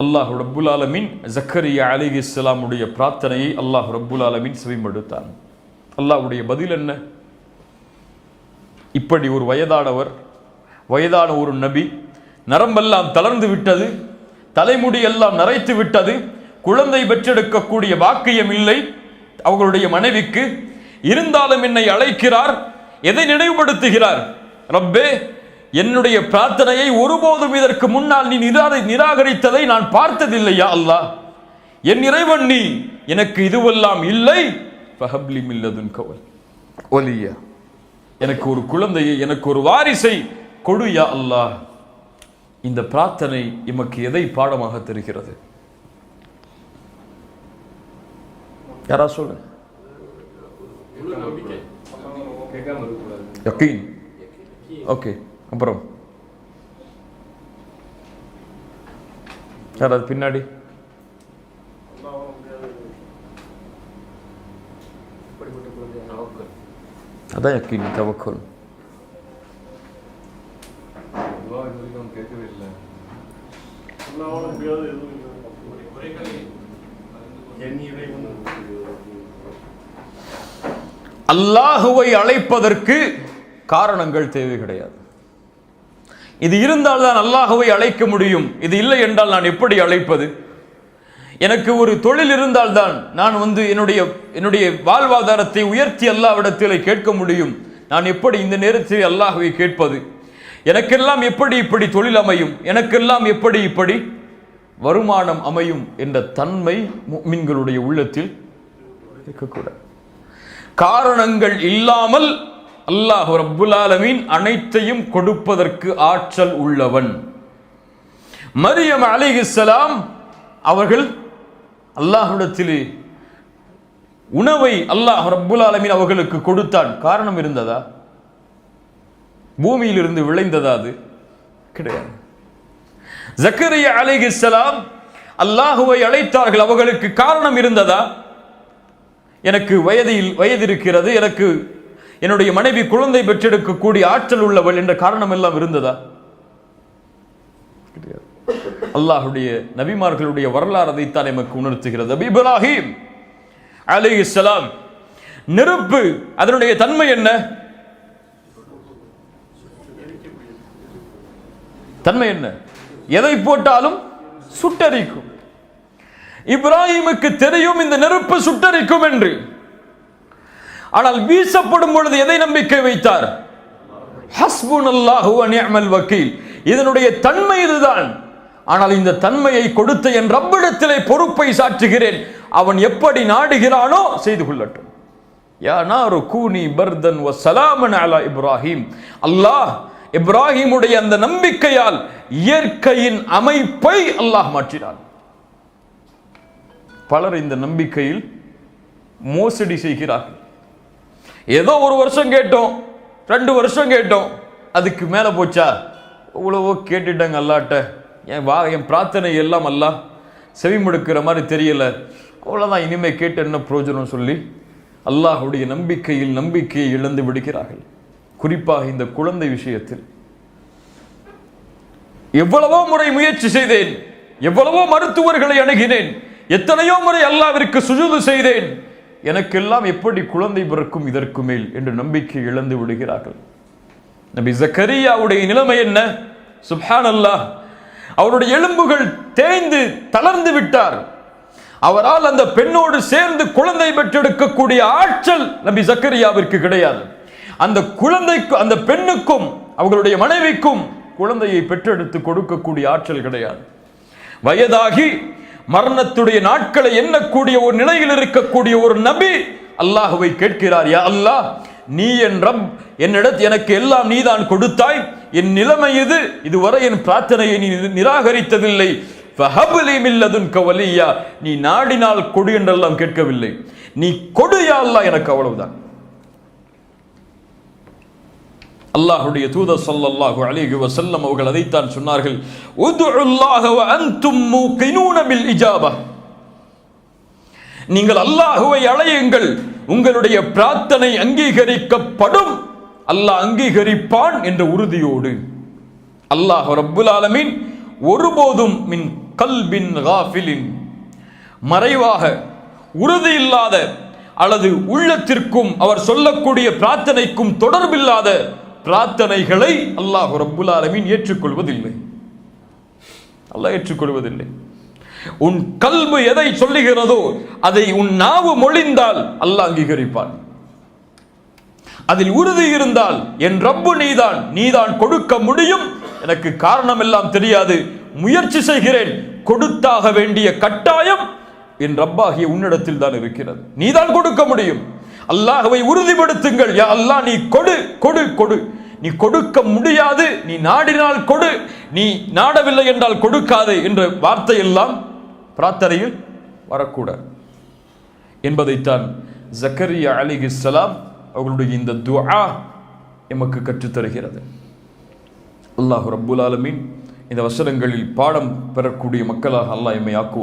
அல்லாஹ் ரப்புல் ஆலமீன் ஜக்கரியா அலைஹிஸ்ஸலாமுடைய பிரார்த்தனையை அல்லாஹ் ரப்புல் ஆலமீன் செவிமடுத்தான். அல்லாஹ்வுடைய பதில் என்ன? இப்படி ஒரு வயதான ஒரு நபி, நரம்பெல்லாம் தளர்ந்து விட்டது, தலைமுடி எல்லாம் நரைத்து விட்டது, குழந்தை பெற்றெடுக்கக்கூடிய பாக்கியம் இல்லை அவர்களுடைய மனைவிக்கு. இருந்தாலும் என்னை அழைக்கிறார். எதை நினைவுபடுத்துகிறார்? ரப்பே, என்னுடைய பிரார்த்தனையை ஒருபோதும் இதற்கு முன்னால் நீ நிராகரித்ததை நான் பார்த்ததில்லையா அல்லாஹ். என் இறைவன் நீ, எனக்கு இதுவெல்லாம் இல்லை. ஃபஹப்லி மின் லதுன்க வலியா, எனக்கு ஒரு குழந்தையை, எனக்கு ஒரு வாரிசை கொடு யா அல்லாஹ். இந்த பிரார்த்தனை எமக்கு எதை பாடமாக தெரிகிறது? யாரா சொல்லு. யகீன். ஓகே, அப்புறம் யாராவது பின்னாடி? அதான் யகீன், தவக்கல். அல்லாஹுவை அழைப்பதற்கு காரணங்கள் தேவை கிடையாது. இது இருந்தால் தான் அல்லாஹுவை அழைக்க முடியும். இது இல்லை என்றால் நான் எப்படி அழைப்பது? எனக்கு ஒரு தொழில் இருந்தால் தான் நான் என்னுடைய வாழ்வாதாரத்தை உயர்த்தி அல்லாஹ்விடத்திலே கேட்க முடியும். நான் எப்படி இந்த நேரத்தில் அல்லாஹுவை கேட்பது? எனக்கெல்லாம் எப்படி இப்படி தொழில் அமையும்? எனக்கெல்லாம் எப்படி இப்படி வருமானம் அமையும் என்ற தன்மை முஃமின்களுடைய உள்ளத்தில் இருக்கக்கூடாது. காரணங்கள் இல்லாமல் அல்லாஹ் ரப்புல் ஆலமீன் அனைத்தையும் கொடுப்பதற்கு ஆற்றல் உள்ளவன். மரியம் அலைஹிஸ்ஸலாம் அவர்கள் அல்லாஹ்விடத்திலே உணவை அல்லாஹ் ரப்புல் ஆலமீன் அவர்களுக்கு கொடுத்தான். காரணம் இருந்ததா? பூமியிலிருந்து விளைந்ததா? அது கிடையாது. ஜக்கரியா அலைஹிஸ்ஸலாம் அல்லாஹுவை அழைத்தார்கள். அவர்களுக்கு காரணம் இருந்ததா? எனக்கு வயது இருக்கிறது, எனக்கு என்னுடைய மனைவி குழந்தை பெற்றெடுக்கக்கூடிய ஆற்றல் உள்ளவள் என்ற காரணம் எல்லாம் இருந்ததா? கிடையாது. அல்லாஹுடைய நபிமார்களுடைய வரலாறு அதைத்தான் நமக்கு உணர்த்துகிறது. நபி இப்ராஹிம் அலைஹிஸ்ஸலாம், நெருப்பு அதனுடைய தன்மை என்ன? தன்மை என்ன? எதை போட்டாலும் சுட்டரிக்கும். இப்ராஹிமுக்கு தெரியும் இந்த நெருப்பு சுட்டரிக்கும் என்று. ஆனால் வீசப்படும் பொழுது எதை நம்பிக்கை வைத்தார்? ஹஸ்புனல்லாஹு வ நிஅமல் வக்கீல். இதனுடைய தன்மை இதுதான். ஆனால் இந்த தன்மையை கொடுத்த என் ரப்பிடத்திலே பொறுப்பை சாற்றுகிறேன். அவன் எப்படி நாடுகிறானோ செய்து கொள்ளட்டும். யா நாரு கூனி பர்தன் வ ஸலாமன் அலா இப்ராஹிம். அல்லாஹ் இப்ராஹிமுடைய அந்த நம்பிக்கையால் இயற்கையின் அமைப்பை அல்லாஹ் மாற்றினான். பலர் இந்த நம்பிக்கையில் மோசடி செய்கிறார்கள். ஏதோ ஒரு வருஷம் கேட்டோம், 2 வருஷம் கேட்டோம், அதுக்கு மேல போச்சா? இவ்வளவோ கேட்டுட்டாங்க அல்லாட்ட, என் பிரார்த்தனை எல்லாம் அல்லாஹ் செவிமடுக்கிற மாதிரி தெரியல, அவ்வளவுதான், இனிமே கேட்டு என்ன பிரயோஜனம் சொல்லி அல்லாஹுடைய நம்பிக்கையை இழந்து விடுகிறார்கள். குறிப்பாக இந்த குழந்தை விஷயத்தில் எவ்வளவோ முறை முயற்சி செய்தேன், எவ்வளவோ மருத்துவர்களை அணுகினேன், எத்தனையோ முறை அல்லாஹ்விற்கு சுஜூது செய்தேன், எனக்கெல்லாம் எப்படி குழந்தை பிறக்கும் இதற்கு மேல் என்று நம்பிக்கை இழந்து விடுகிறார்கள். நபி ஜக்கரியாவுடைய நிலைமை என்ன? சுப்ஹானல்லாஹ், அவருடைய எலும்புகள் தேய்ந்து தளர்ந்து விட்டார். அவரால் அந்த பெண்ணோடு சேர்ந்து குழந்தை பெற்றெடுக்கக்கூடிய ஆற்றல் நபி ஜக்கரியாவிற்கு கிடையாது. அந்த குழந்தைக்கு, அந்த பெண்ணுக்கும் அவர்களுடைய மனைவிக்கும் குழந்தையை பெற்றெடுத்து கொடுக்கக்கூடிய ஆற்றல் கிடையாது. வயதாகி மரணத்துடைய நாட்களை எண்ணக்கூடிய ஒரு நிலையில் இருக்கக்கூடிய ஒரு நபி அல்லாஹுவை கேட்கிறார், யா அல்லாஹ், நீ என் ரப், எனக்கு எல்லாம் நீதான் கொடுத்தாய், என் நிலைமை இதுவரை என் பிரார்த்தனையை நீ நிராகரித்ததில்லை, ஃபஹப்லி மின் லதுன்க வலியா, நீ நாடினால் கொடு என்றெல்லாம் கேட்கவில்லை, நீ கொடு யா அல்லாஹ், எனக்கு அவ்வளவுதான். அல்லாஹ்வுடைய தூதர் ஸல்லல்லாஹு அலைஹி வஸல்லம் அவர்கள் அதைத்தான் சொன்னார்கள், உதுல்லாஹ வ அன்தும் மூகினூன பில் இஜாபா, நீங்கள் அல்லாஹ்வை அழையுங்கள், உங்களுடைய பிரார்த்தனை அங்கீகரிக்கப்படும், அல்லாஹ் அங்கீகரிப்பான் என்ற உறுதியோடு. அல்லாஹ் ரப்புல் ஆலமீன் ஒருபோதும் மின் கல்பின் காஃபிலின், மறைவாக உறுதி இல்லாத அல்லது உள்ளத்திற்கும் அவர் சொல்லக்கூடிய பிரார்த்தனைக்கும் தொடர்பில்லாத பிரார்த்தனைகளை அல்லாஹ் ரப்புல் ஆலமீன் ஏற்றுக்கொள்வதில்லை. அல்லாஹ் ஏற்றுக்கொள்வதில்லை. உன் கல்பு எதை சொல்லுகிறதோ அதை உன் நாவு மொழிந்தால் அல்லாஹ் அங்கீகரிப்பான். அதில் உறுதி இருந்தால் என் ரப்பு நீதான் கொடுக்க முடியும், எனக்கு காரணம் எல்லாம் தெரியாது, முயற்சி செய்கிறேன், கொடுத்தாக வேண்டிய கட்டாயம் என் ரப்பாகிய உன்னிடத்தில் தான் இருக்கிறது, நீதான் கொடுக்க முடியும். அல்லாஹ்வை உறுதிப்படுத்துங்கள். யா அல்லாஹ், நீ கொடு கொடு கொடு. நீ கொடுக்க முடியாது, நீ நாடினால் கொடு, நீ நாடவில்லை என்றால் கொடுக்காதே என்ற வார்த்தை எல்லாம் பிரார்த்தனையில் வரக்கூடாது என்பதைத்தான் ஜக்கரியா அலைஹிஸ்ஸலாம் அவர்களுடைய இந்த துஆ எமக்கு கற்றுத்தருகிறது. அல்லாஹ் ரப்புல் ஆலமீன் இந்த வசனங்களில் பாடம் பெறக்கூடிய மக்களாக அல்லாஹ் எம்மை ஆக்குவார்.